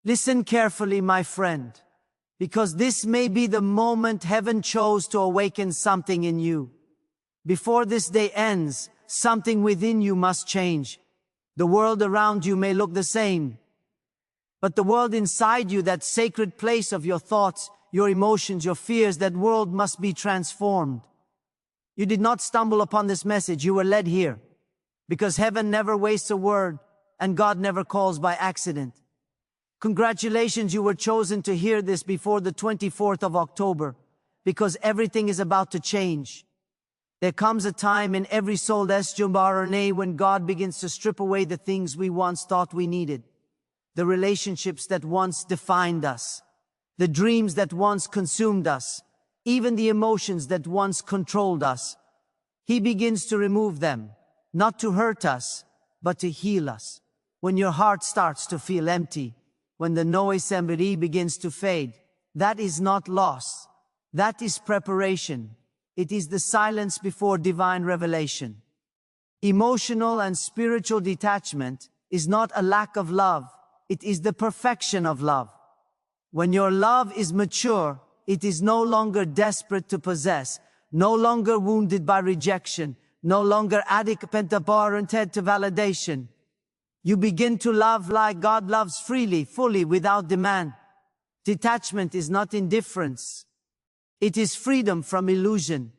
Listen carefully, my friend, because this may be the moment heaven chose to awaken something in you. Before this day ends, something within you must change. The world around you may look the same, but the world inside you, that sacred place of your thoughts, your emotions, your fears, that world must be transformed. You did not stumble upon this message, you were led here, because heaven never wastes a word, and God never calls by accident. Congratulations, you were chosen to hear this before the 24th of October, because everything is about to change. There comes a time in every soul when God begins to strip away the things we once thought we needed, the relationships that once defined us, the dreams that once consumed us, even the emotions that once controlled us. He begins to remove them, not to hurt us, but to heal us. When your heart starts to feel empty, when the noise begins to fade, that is not loss. That is preparation. It is the silence before divine revelation. Emotional and spiritual detachment is not a lack of love. It is the perfection of love. When your love is mature, it is no longer desperate to possess, no longer wounded by rejection, no longer addicted to validation. You begin to love like God loves, freely, fully, without demand. Detachment is not indifference. It is freedom from illusion.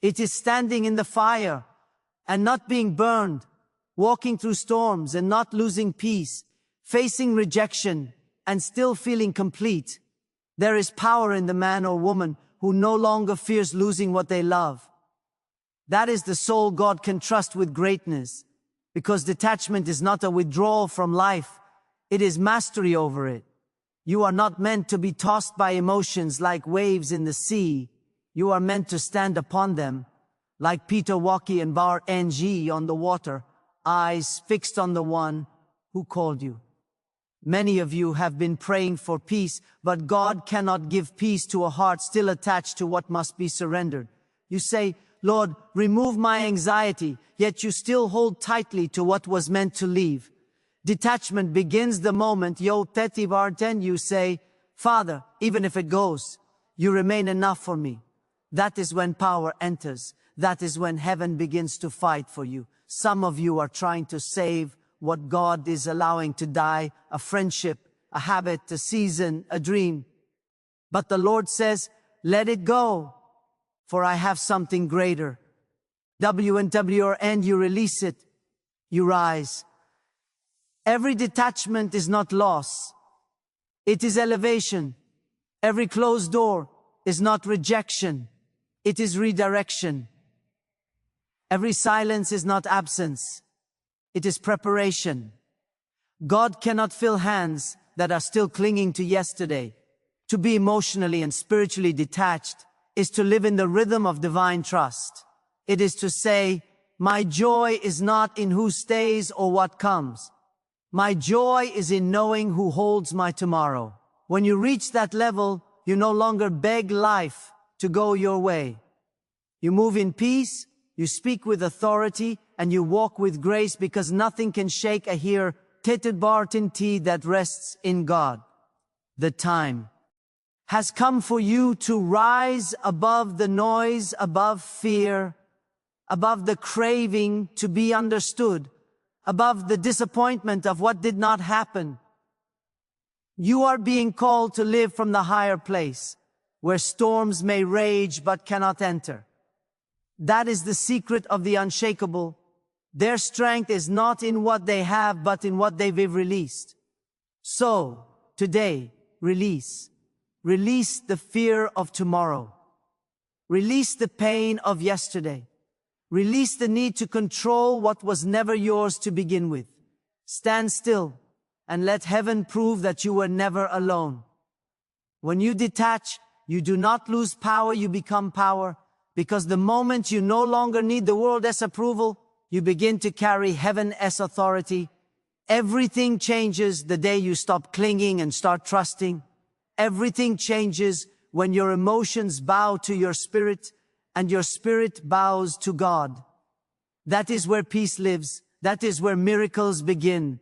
It is standing in the fire and not being burned, walking through storms and not losing peace, facing rejection and still feeling complete. There is power in the man or woman who no longer fears losing what they love. That is the soul God can trust with greatness. Because detachment is not a withdrawal from life, it is mastery over it. You are not meant to be tossed by emotions like waves in the sea. You are meant to stand upon them, like Peter walking and Bar Ng on the water, eyes fixed on the one who called you. Many of you have been praying for peace, but God cannot give peace to a heart still attached to what must be surrendered. You say, Lord, remove my anxiety, yet you still hold tightly to what was meant to leave. Detachment begins the moment you say, Father, even if it goes, you remain enough for me. That is when power enters. That is when heaven begins to fight for you. Some of you are trying to save what God is allowing to die, a friendship, a habit, a season, a dream. But the Lord says, let it go, for I have something greater. And you release it, you rise. Every detachment is not loss. It is elevation. Every closed door is not rejection. It is redirection. Every silence is not absence. It is preparation. God cannot fill hands that are still clinging to yesterday. To be emotionally and spiritually detached is to live in the rhythm of divine trust. It is to say, my joy is not in who stays or what comes. My joy is in knowing who holds my tomorrow. When you reach that level, you no longer beg life to go your way. You move in peace, you speak with authority, and you walk with grace, because nothing can shake a here that rests in God. The time has come for you to rise above the noise, above fear, above the craving to be understood, above the disappointment of what did not happen. You are being called to live from the higher place, where storms may rage but cannot enter. That is the secret of the unshakable. Their strength is not in what they have, but in what they've released. So, today, release. Release the fear of tomorrow. Release the pain of yesterday. Release the need to control what was never yours to begin with. Stand still and let heaven prove that you were never alone. When you detach, you do not lose power, you become power, because the moment you no longer need the world's approval, you begin to carry heaven's authority. Everything changes the day you stop clinging and start trusting. Everything changes when your emotions bow to your spirit and your spirit bows to God. That is where peace lives. That is where miracles begin.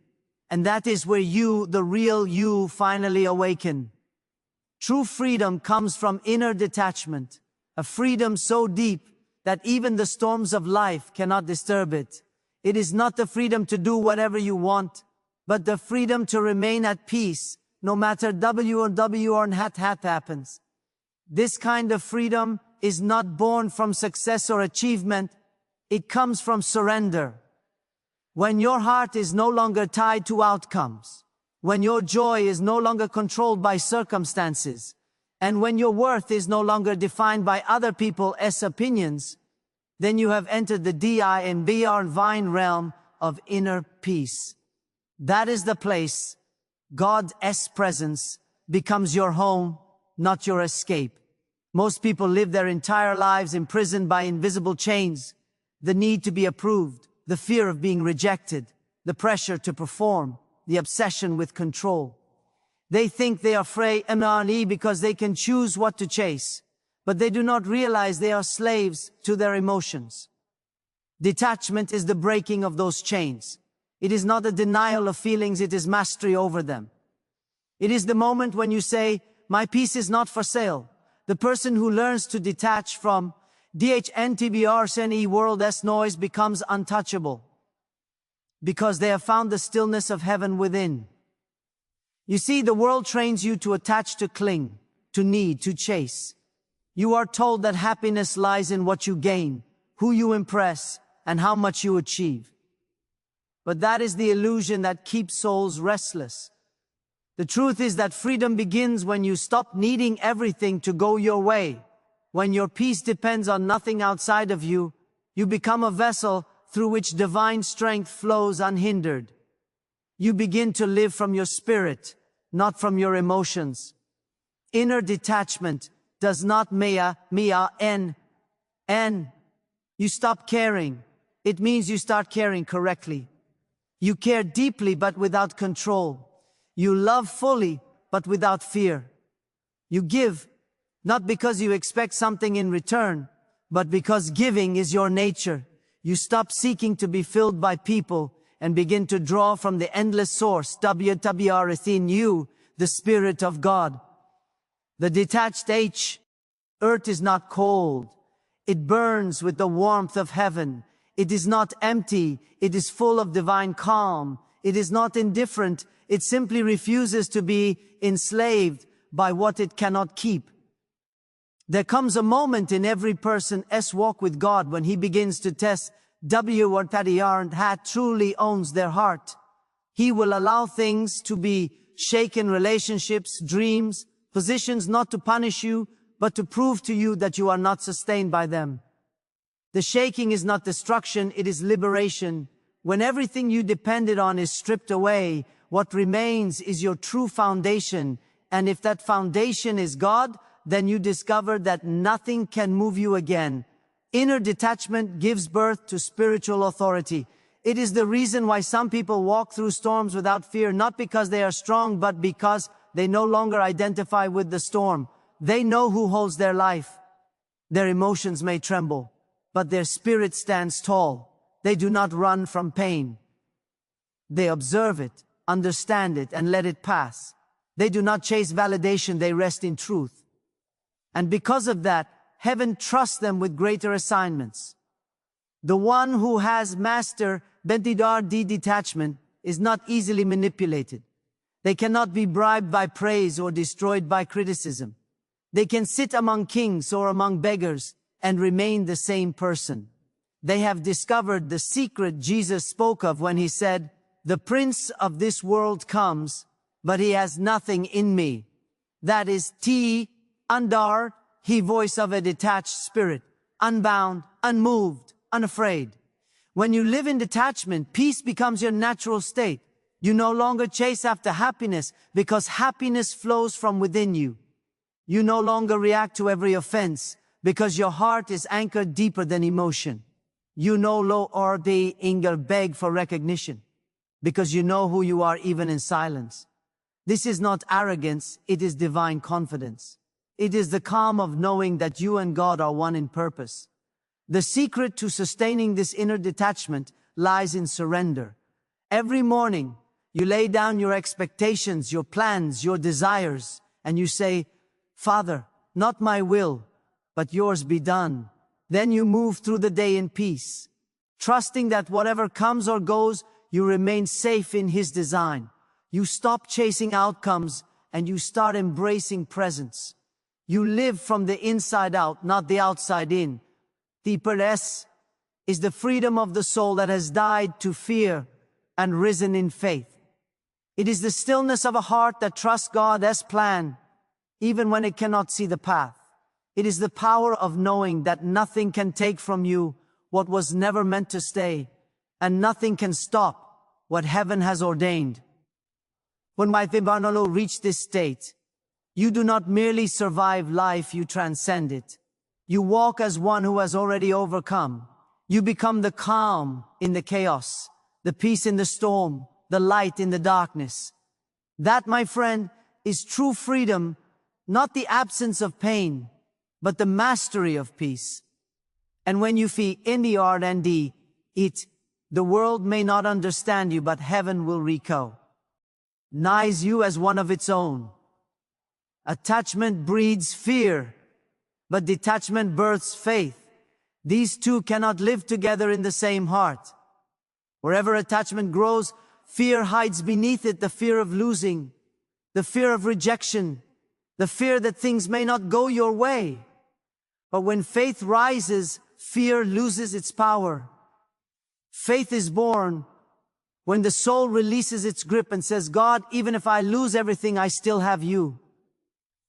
And that is where you, the real you, finally awaken. True freedom comes from inner detachment, a freedom so deep that even the storms of life cannot disturb it. It is not the freedom to do whatever you want, but the freedom to remain at peace, no matter W or hat happens. This kind of freedom is not born from success or achievement. It comes from surrender. When your heart is no longer tied to outcomes, when your joy is no longer controlled by circumstances, and when your worth is no longer defined by other people's opinions, then you have entered the divine realm of inner peace. That is the place God's presence becomes your home, not your escape. Most people live their entire lives imprisoned by invisible chains, the need to be approved, the fear of being rejected, the pressure to perform, the obsession with control. They think they are free because they can choose what to chase, but they do not realize they are slaves to their emotions. Detachment is the breaking of those chains. It is not a denial of feelings, it is mastery over them. It is the moment when you say, my peace is not for sale. The person who learns to detach from DHNTBRCNE world's noise becomes untouchable, because they have found the stillness of heaven within. You see, the world trains you to attach, to cling, to need, to chase. You are told that happiness lies in what you gain, who you impress, and how much you achieve. But that is the illusion that keeps souls restless. The truth is that freedom begins when you stop needing everything to go your way. When your peace depends on nothing outside of you, you become a vessel through which divine strength flows unhindered. You begin to live from your spirit, not from your emotions. Inner detachment does not n. You stop caring. It means you start caring correctly. You care deeply but without control. You love fully but without fear. You give, not because you expect something in return, but because giving is your nature. You stop seeking to be filled by people and begin to draw from the endless source, WWR within you, the Spirit of God. The detached earth is not cold. It burns with the warmth of heaven. It is not empty. It is full of divine calm. It is not indifferent. It simply refuses to be enslaved by what it cannot keep. There comes a moment in every person's walk with God when he begins to test what truly owns their heart. He will allow things to be shaken, relationships, dreams, positions, not to punish you, but to prove to you that you are not sustained by them. The shaking is not destruction, it is liberation. When everything you depended on is stripped away, what remains is your true foundation. And if that foundation is God, then you discover that nothing can move you again. Inner detachment gives birth to spiritual authority. It is the reason why some people walk through storms without fear, not because they are strong, but because they no longer identify with the storm. They know who holds their life. Their emotions may tremble, but their spirit stands tall. They do not run from pain. They observe it, understand it, and let it pass. They do not chase validation, they rest in truth. And because of that, heaven trusts them with greater assignments. The one who has mastered detachment is not easily manipulated. They cannot be bribed by praise or destroyed by criticism. They can sit among kings or among beggars and remain the same person. They have discovered the secret Jesus spoke of when he said, "The prince of this world comes, but he has nothing in me." That is he voice of a detached spirit, unbound, unmoved, unafraid. When you live in detachment, peace becomes your natural state. You no longer chase after happiness because happiness flows from within you. You no longer react to every offense because your heart is anchored deeper than emotion. You no longer beg for recognition because you know who you are even in silence. This is not arrogance, it is divine confidence. It is the calm of knowing that you and God are one in purpose. The secret to sustaining this inner detachment lies in surrender. Every morning, You lay down your expectations, your plans, your desires, and you say, Father, not my will, but yours be done. Then you move through the day in peace, trusting that whatever comes or goes, you remain safe in His design. You stop chasing outcomes and you start embracing presence. You live from the inside out, not the outside in. The peres is the freedom of the soul that has died to fear and risen in faith. It is the stillness of a heart that trusts God's plan, even when it cannot see the path. It is the power of knowing that nothing can take from you what was never meant to stay, and nothing can stop what heaven has ordained. When Motivational reached this state, you do not merely survive life, you transcend it. You walk as one who has already overcome. You become the calm in the chaos, the peace in the storm, the light in the darkness. That, my friend, is true freedom, not the absence of pain, but the mastery of peace. And when you feel in the R&D, the world may not understand you, but heaven will recognize you as one of its own. Attachment breeds fear, but detachment births faith. These two cannot live together in the same heart. Wherever attachment grows, fear hides beneath it, the fear of losing, the fear of rejection, the fear that things may not go your way. But when faith rises, fear loses its power. Faith is born when the soul releases its grip and says, God, even if I lose everything, I still have you.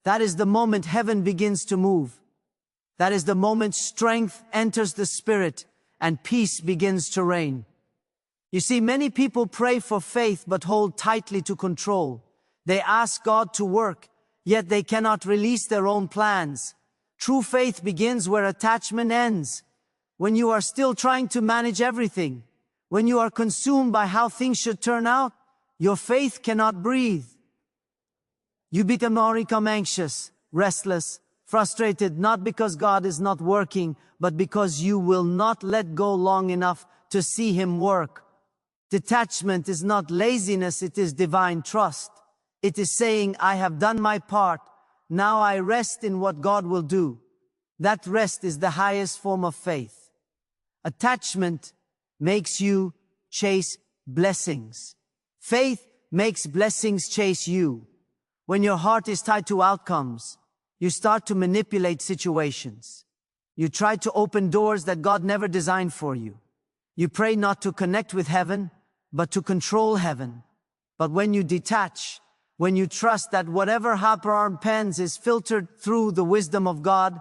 That is the moment heaven begins to move. That is the moment strength enters the spirit and peace begins to reign. You see, many people pray for faith but hold tightly to control. They ask God to work, yet they cannot release their own plans. True faith begins where attachment ends. When you are still trying to manage everything, when you are consumed by how things should turn out, your faith cannot breathe. You become anxious, restless, frustrated, not because God is not working, but because you will not let go long enough to see Him work. Detachment is not laziness, it is divine trust. It is saying, I have done my part, now I rest in what God will do. That rest is the highest form of faith. Attachment makes you chase blessings. Faith makes blessings chase you. When your heart is tied to outcomes, you start to manipulate situations. You try to open doors that God never designed for you. You pray not to connect with heaven, but to control heaven. But when you detach, when you trust that whatever happens is filtered through the wisdom of God,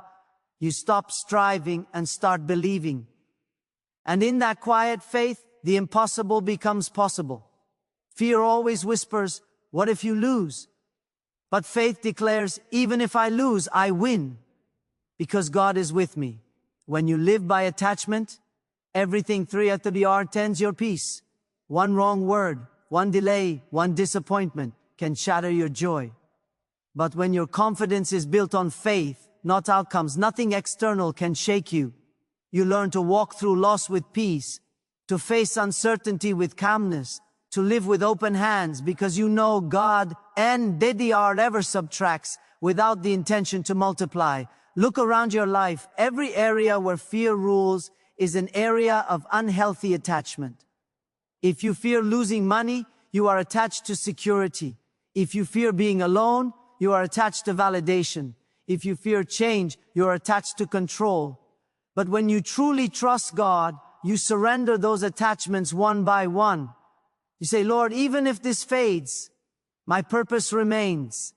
you stop striving and start believing. And in that quiet faith, the impossible becomes possible. Fear always whispers, what if you lose? But faith declares, even if I lose, I win, because God is with me. When you live by attachment, everything 3 at the R tends your peace. One wrong word, one delay, one disappointment can shatter your joy. But when your confidence is built on faith, not outcomes, nothing external can shake you. You learn to walk through loss with peace, to face uncertainty with calmness, to live with open hands because you know God and DDR never subtracts without the intention to multiply. Look around your life. Every area where fear rules is an area of unhealthy attachment. If you fear losing money, you are attached to security. If you fear being alone, you are attached to validation. If you fear change, you are attached to control. But when you truly trust God, you surrender those attachments one by one. You say, Lord, even if this fades, my purpose remains.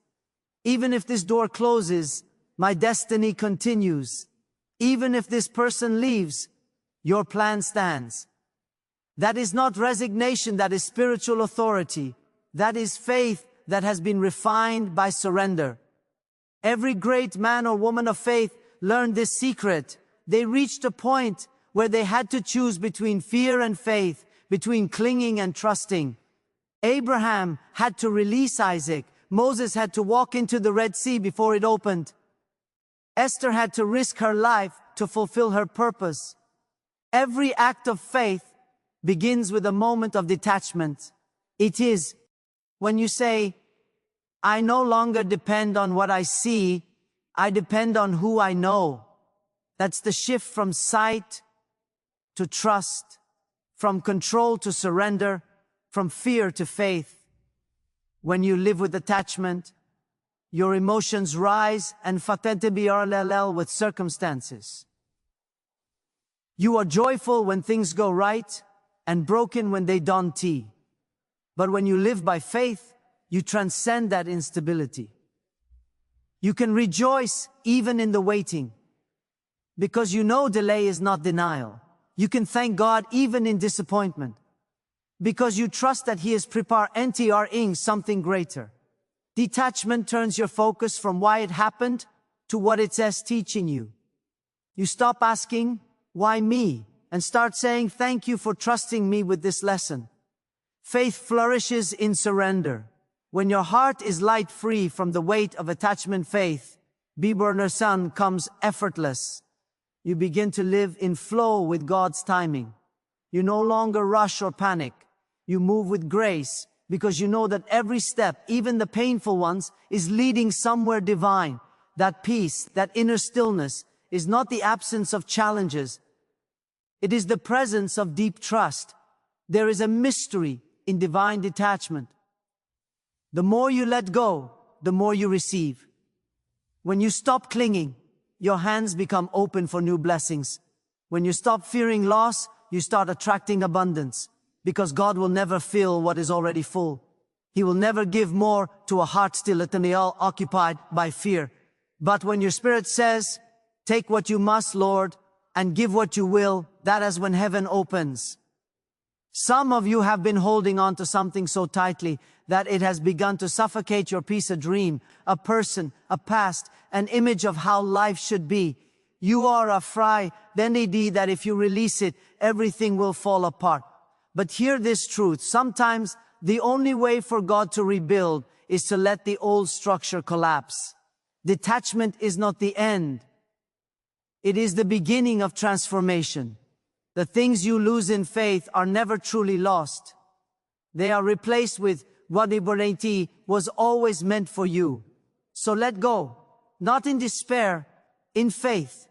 Even if this door closes, my destiny continues. Even if this person leaves, your plan stands. That is not resignation, that is spiritual authority. That is faith that has been refined by surrender. Every great man or woman of faith learned this secret. They reached a point where they had to choose between fear and faith, between clinging and trusting. Abraham had to release Isaac. Moses had to walk into the Red Sea before it opened. Esther had to risk her life to fulfill her purpose. Every act of faith begins with a moment of detachment. It is when you say, I no longer depend on what I see, I depend on who I know. That's the shift from sight to trust, from control to surrender, from fear to faith. When you live with attachment, your emotions rise and fatente with circumstances. You are joyful when things go right and broken when they don't. But when you live by faith, you transcend that instability. You can rejoice even in the waiting, because you know delay is not denial. You can thank God even in disappointment, because you trust that He is preparing something greater. Detachment turns your focus from why it happened to what it's teaching you. You stop asking, why me? And start saying, thank you for trusting me with this lesson. Faith flourishes in surrender. When your heart is light free from the weight of attachment, faith, Biberner Son, comes effortless. You begin to live in flow with God's timing. You no longer rush or panic. You move with grace, because you know that every step, even the painful ones, is leading somewhere divine. That peace, that inner stillness, is not the absence of challenges. It is the presence of deep trust. There is a mystery in divine detachment. The more you let go, the more you receive. When you stop clinging, your hands become open for new blessings. When you stop fearing loss, you start attracting abundance, because God will never fill what is already full. He will never give more to a heart still occupied by fear. But when your spirit says, take what you must, Lord, and give what you will, that is when heaven opens. Some of you have been holding on to something so tightly that it has begun to suffocate your peace, a dream, a person, a past, an image of how life should be. You are afraid that if you release it, everything will fall apart. But hear this truth. Sometimes the only way for God to rebuild is to let the old structure collapse. Detachment is not the end. It is the beginning of transformation. The things you lose in faith are never truly lost. They are replaced with what was always meant for you. So let go, not in despair, in faith.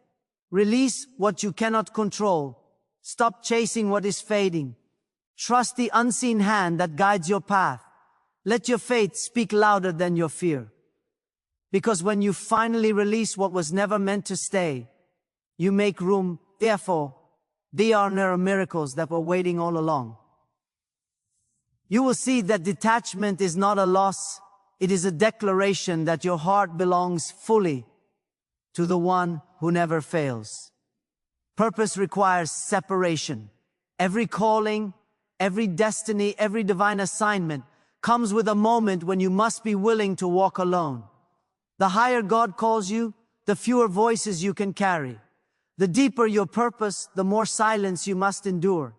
Release what you cannot control. Stop chasing what is fading. Trust the unseen hand that guides your path. Let your faith speak louder than your fear. Because when you finally release what was never meant to stay, you make room. Therefore, there are miracles that were waiting all along. You will see that detachment is not a loss. It is a declaration that your heart belongs fully to the one who never fails. Purpose requires separation. Every calling, every destiny, every divine assignment comes with a moment when you must be willing to walk alone. The higher God calls you, the fewer voices you can carry. The deeper your purpose, the more silence you must endure.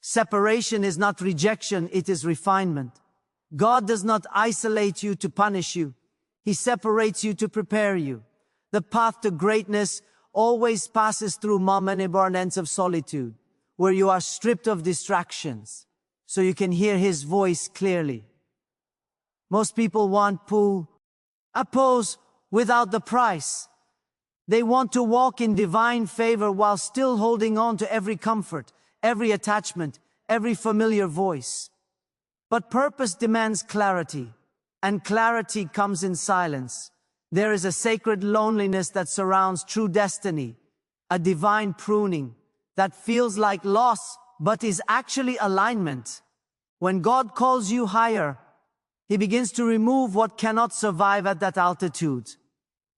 Separation is not rejection, it is refinement. God does not isolate you to punish you. He separates you to prepare you. The path to greatness always passes through moments of solitude, where you are stripped of distractions, so you can hear His voice clearly. Most people want a pose without the price. They want to walk in divine favor while still holding on to every comfort, every attachment, every familiar voice. But purpose demands clarity, and clarity comes in silence. There is a sacred loneliness that surrounds true destiny, a divine pruning that feels like loss, but is actually alignment. When God calls you higher, He begins to remove what cannot survive at that altitude.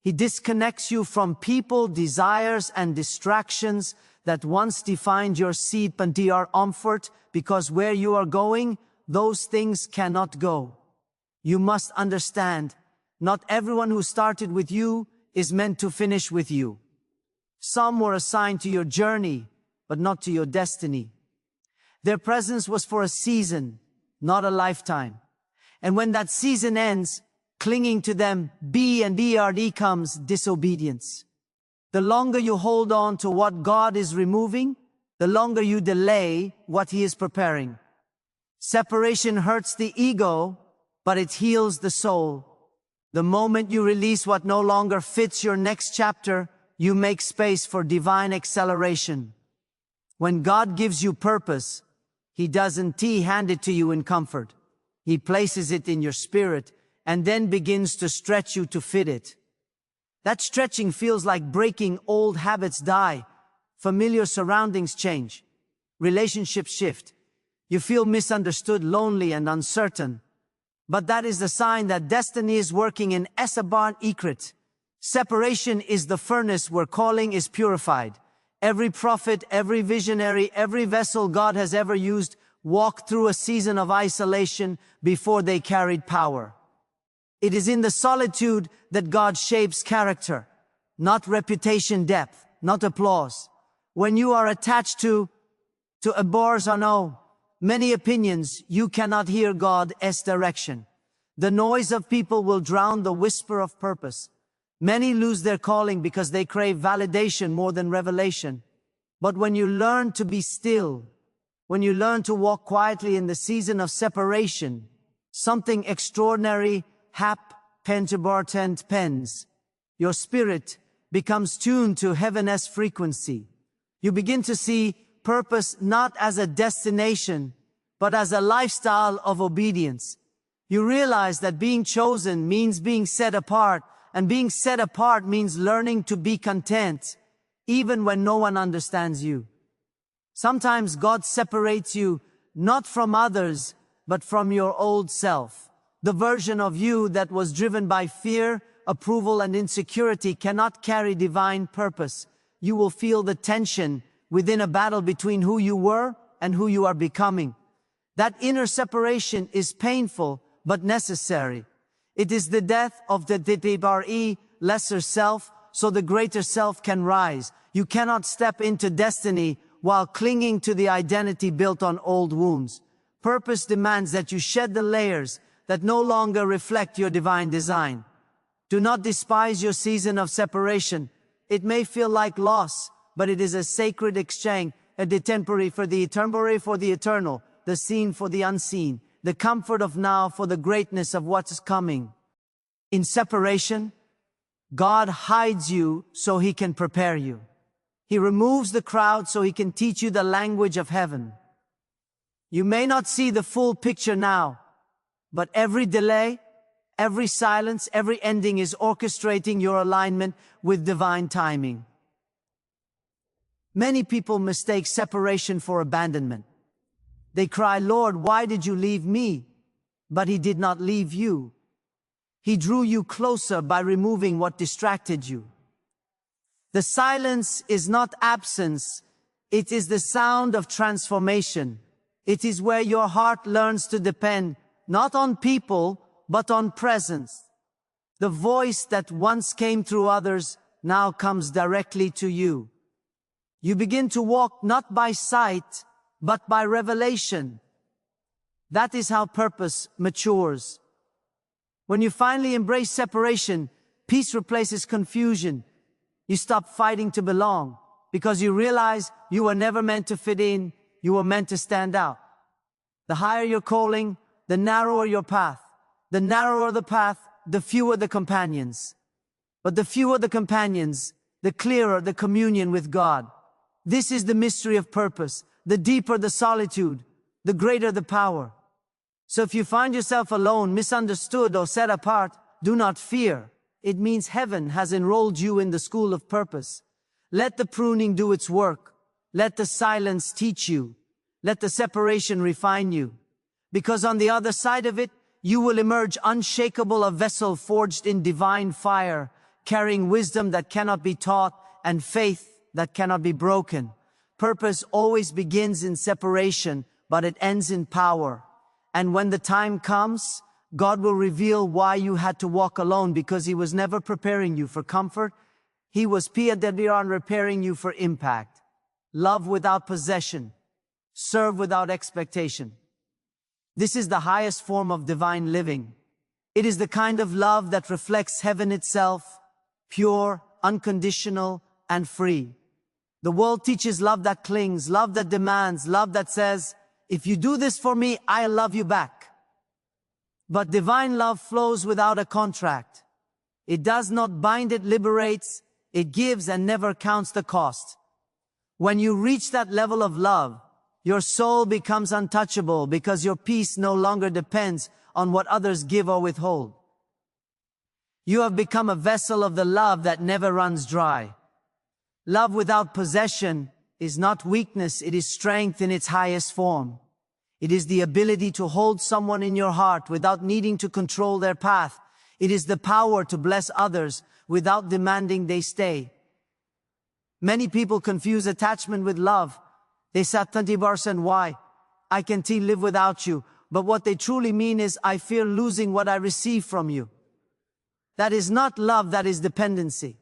He disconnects you from people, desires, and distractions that once defined your seed and your comfort, because where you are going, those things cannot go. You must understand, not everyone who started with you is meant to finish with you. Some were assigned to your journey, but not to your destiny. Their presence was for a season, not a lifetime. And when that season ends, clinging to them, comes disobedience. The longer you hold on to what God is removing, the longer you delay what He is preparing. Separation hurts the ego, but it heals the soul. The moment you release what no longer fits your next chapter, you make space for divine acceleration. When God gives you purpose, He doesn't hand it to you in comfort. He places it in your spirit and then begins to stretch you to fit it. That stretching feels like breaking. Old habits die, familiar surroundings change, relationships shift. You feel misunderstood, lonely, and uncertain. But that is the sign that destiny is working in Esaban Ikrit. Separation is the furnace where calling is purified. Every prophet, every visionary, every vessel God has ever used walked through a season of isolation before they carried power. It is in the solitude that God shapes character, not reputation depth, not applause. When you are attached to abhors or no, many opinions, you cannot hear God's direction. The noise of people will drown the whisper of purpose. Many lose their calling because they crave validation more than revelation. But when you learn to be still, when you learn to walk quietly in the season of separation, something extraordinary pens. Your spirit becomes tuned to heaven's frequency. You begin to see purpose not as a destination, but as a lifestyle of obedience. You realize that being chosen means being set apart, and being set apart means learning to be content, even when no one understands you. Sometimes God separates you not from others, but from your old self. The version of you that was driven by fear, approval, and insecurity cannot carry divine purpose. You will feel the tension within a battle between who you were and who you are becoming. That inner separation is painful, but necessary. It is the death of the lesser self, so the greater self can rise. You cannot step into destiny while clinging to the identity built on old wounds. Purpose demands that you shed the layers that no longer reflect your divine design. Do not despise your season of separation. It may feel like loss, but it is a sacred exchange, a temporary for the eternal, the seen for the unseen, the comfort of now for the greatness of what's coming. In separation, God hides you so He can prepare you. He removes the crowd so He can teach you the language of heaven. You may not see the full picture now, but every delay, every silence, every ending is orchestrating your alignment with divine timing. Many people mistake separation for abandonment. They cry, "Lord, why did you leave me?" But He did not leave you. He drew you closer by removing what distracted you. The silence is not absence, it is the sound of transformation. It is where your heart learns to depend not on people, but on presence. The voice that once came through others now comes directly to you. You begin to walk not by sight, but by revelation. That is how purpose matures. When you finally embrace separation, peace replaces confusion. You stop fighting to belong, because you realize you were never meant to fit in, you were meant to stand out. The higher your calling, the narrower your path. The narrower the path, the fewer the companions. But the fewer the companions, the clearer the communion with God. This is the mystery of purpose. The deeper the solitude, the greater the power. So if you find yourself alone, misunderstood, or set apart, do not fear. It means heaven has enrolled you in the school of purpose. Let the pruning do its work. Let the silence teach you. Let the separation refine you. Because on the other side of it, you will emerge unshakable, a vessel forged in divine fire, carrying wisdom that cannot be taught and faith that cannot be broken. Purpose always begins in separation, but it ends in power. And when the time comes, God will reveal why you had to walk alone, because He was never preparing you for comfort. He was preparing you for impact. Love without possession. Serve without expectation. This is the highest form of divine living. It is the kind of love that reflects heaven itself, pure, unconditional, and free. The world teaches love that clings, love that demands, love that says, if you do this for me, I love you back. But divine love flows without a contract. It does not bind, it liberates, it gives and never counts the cost. When you reach that level of love, your soul becomes untouchable because your peace no longer depends on what others give or withhold. You have become a vessel of the love that never runs dry. Love without possession is not weakness, it is strength in its highest form. It is the ability to hold someone in your heart without needing to control their path. It is the power to bless others without demanding they stay. Many people confuse attachment with love. They say, "30% why? I can't live without you." But what they truly mean is, "I fear losing what I receive from you." That is not love, that is dependency.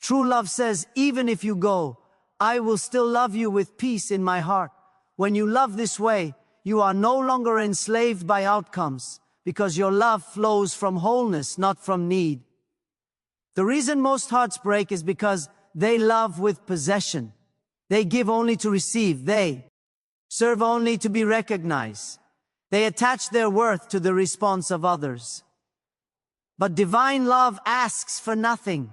True love says, even if you go, I will still love you with peace in my heart. When you love this way, you are no longer enslaved by outcomes, because your love flows from wholeness, not from need. The reason most hearts break is because they love with possession. They give only to receive. They serve only to be recognized. They attach their worth to the response of others. But divine love asks for nothing.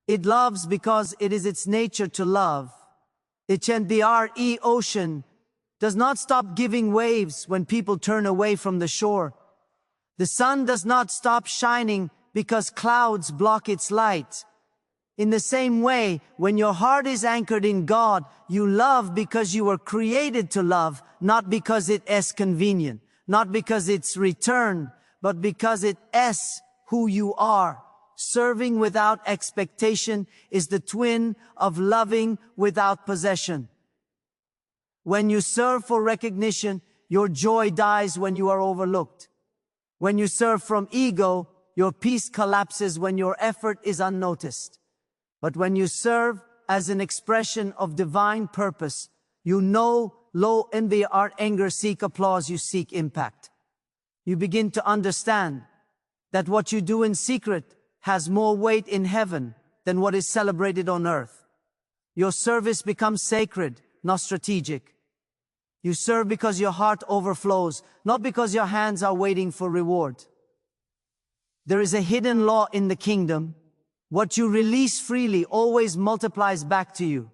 It loves because it is its nature to love. The ocean does not stop giving waves when people turn away from the shore. The sun does not stop shining because clouds block its light. In the same way, when your heart is anchored in God, you love because you were created to love, not because it is convenient, not because it's return, but because it is who you are. Serving without expectation is the twin of loving without possession. When you serve for recognition, your joy dies when you are overlooked. When you serve from ego, your peace collapses when your effort is unnoticed. But when you serve as an expression of divine purpose, you know low envy or anger seek applause, you seek impact. You begin to understand that what you do in secret has more weight in heaven than what is celebrated on earth. Your service becomes sacred, not strategic. You serve because your heart overflows, not because your hands are waiting for reward. There is a hidden law in the kingdom. What you release freely always multiplies back to you.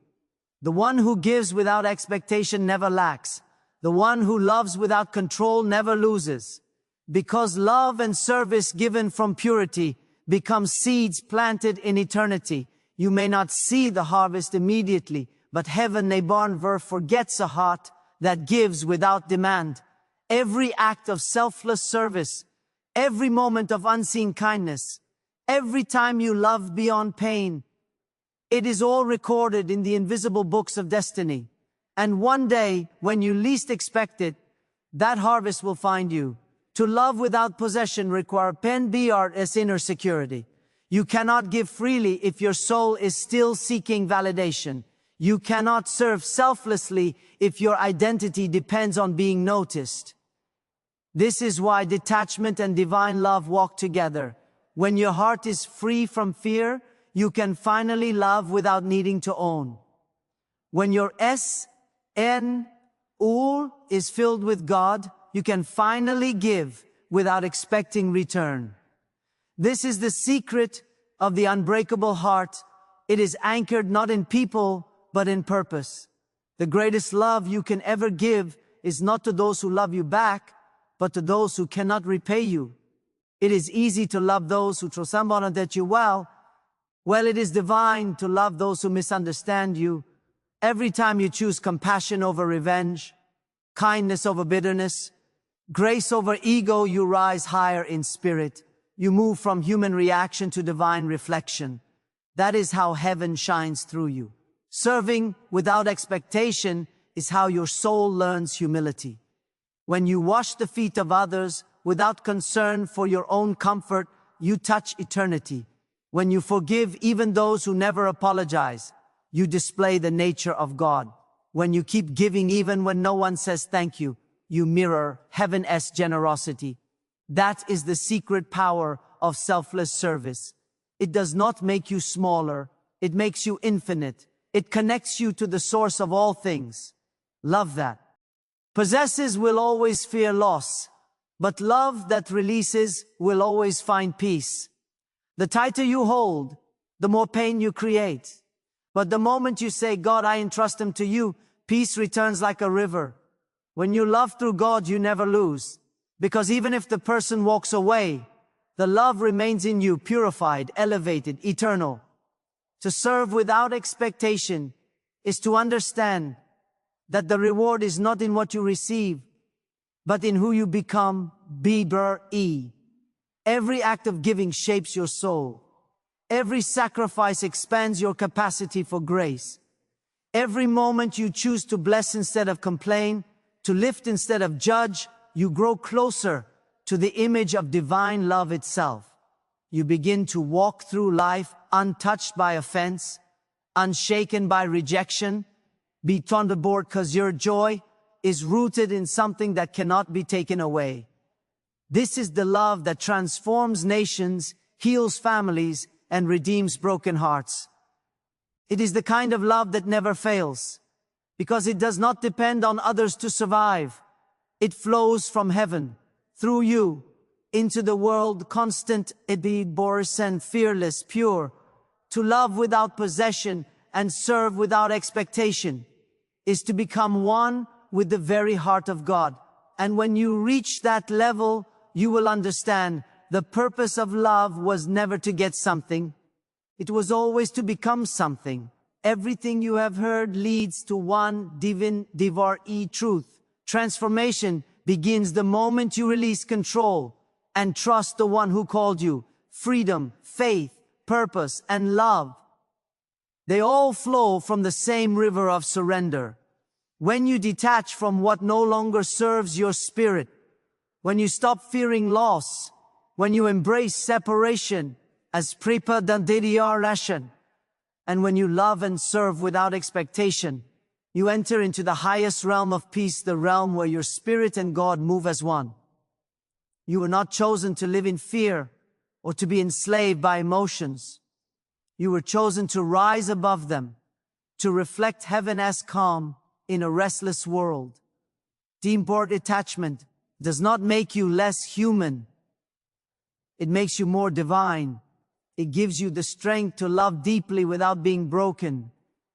The one who gives without expectation never lacks. The one who loves without control never loses. Because love and service given from purity become seeds planted in eternity. You may not see the harvest immediately, but heaven never forgets a heart that gives without demand. Every act of selfless service, every moment of unseen kindness, every time you love beyond pain, it is all recorded in the invisible books of destiny. And one day, when you least expect it, that harvest will find you. To love without possession requires inner security. You cannot give freely if your soul is still seeking validation. You cannot serve selflessly if your identity depends on being noticed. This is why detachment and divine love walk together. When your heart is free from fear, you can finally love without needing to own. When your is filled with God, you can finally give without expecting return. This is the secret of the unbreakable heart. It is anchored not in people, but in purpose. The greatest love you can ever give is not to those who love you back, but to those who cannot repay you. It is easy to love those who treat you well. Well, it is divine to love those who misunderstand you. Every time you choose compassion over revenge, kindness over bitterness, grace over ego, you rise higher in spirit. You move from human reaction to divine reflection. That is how heaven shines through you. Serving without expectation is how your soul learns humility. When you wash the feet of others without concern for your own comfort, you touch eternity. When you forgive even those who never apologize, you display the nature of God. When you keep giving even when no one says thank you, you mirror heaven's generosity. That is the secret power of selfless service. It does not make you smaller. It makes you infinite. It connects you to the source of all things. Love that. Possesses will always fear loss, but love that releases will always find peace. The tighter you hold, the more pain you create. But the moment you say, God, I entrust him to you, peace returns like a river. When you love through God, you never lose. Because even if the person walks away, the love remains in you, purified, elevated, eternal. To serve without expectation is to understand that the reward is not in what you receive, but in who you become, B-B-E. Every act of giving shapes your soul. Every sacrifice expands your capacity for grace. Every moment you choose to bless instead of complain, to lift instead of judge, you grow closer to the image of divine love itself. You begin to walk through life untouched by offense, unshaken by rejection, be thunderbolt because your joy is rooted in something that cannot be taken away. This is the love that transforms nations, heals families, and redeems broken hearts. It is the kind of love that never fails, because it does not depend on others to survive. It flows from heaven, through you, into the world, constant, Boris, and fearless, pure. To love without possession and serve without expectation is to become one with the very heart of God. And when you reach that level, you will understand the purpose of love was never to get something. It was always to become something. Everything you have heard leads to one divine truth. Transformation begins the moment you release control and trust the one who called you. Freedom, faith, purpose, and love. They all flow from the same river of surrender. When you detach from what no longer serves your spirit, when you stop fearing loss, when you embrace separation as preparation, and when you love and serve without expectation, you enter into the highest realm of peace, the realm where your spirit and God move as one. You were not chosen to live in fear or to be enslaved by emotions. You were chosen to rise above them, to reflect heaven as calm in a restless world. Detachment does not make you less human. It makes you more divine. It gives you the strength to love deeply without being broken,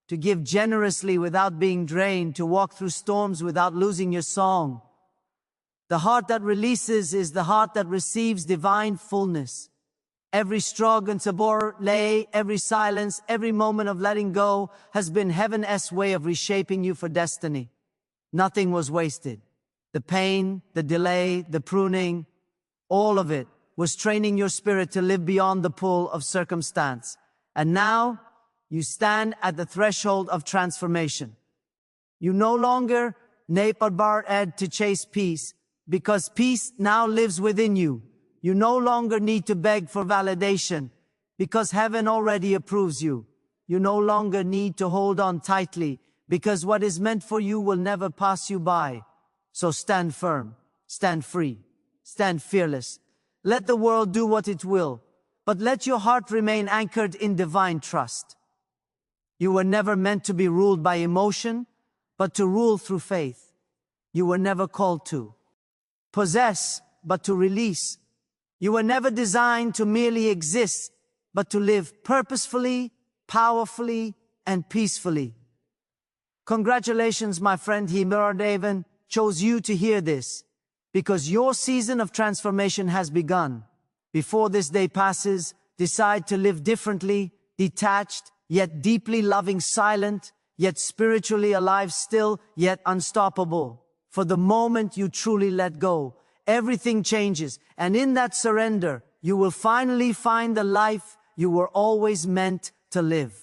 to give generously without being drained, to walk through storms without losing your song. The heart that releases is the heart that receives divine fullness. Every struggle and sabor, every silence, every moment of letting go has been heaven's way of reshaping you for destiny. Nothing was wasted. The pain, the delay, the pruning, all of it was training your spirit to live beyond the pull of circumstance. And now you stand at the threshold of transformation. You no longer need to chase peace, because peace now lives within you. You no longer need to beg for validation, because heaven already approves you. You no longer need to hold on tightly, because what is meant for you will never pass you by. So stand firm, stand free, stand fearless. Let the world do what it will, but let your heart remain anchored in divine trust. You were never meant to be ruled by emotion, but to rule through faith. You were never called to possess, but to release. You were never designed to merely exist, but to live purposefully, powerfully, and peacefully. Congratulations, my friend. David chose you to hear this, because your season of transformation has begun. Before this day passes, decide to live differently, detached, yet deeply loving, silent, yet spiritually alive, still, yet unstoppable. For the moment you truly let go, everything changes, and in that surrender, you will finally find the life you were always meant to live.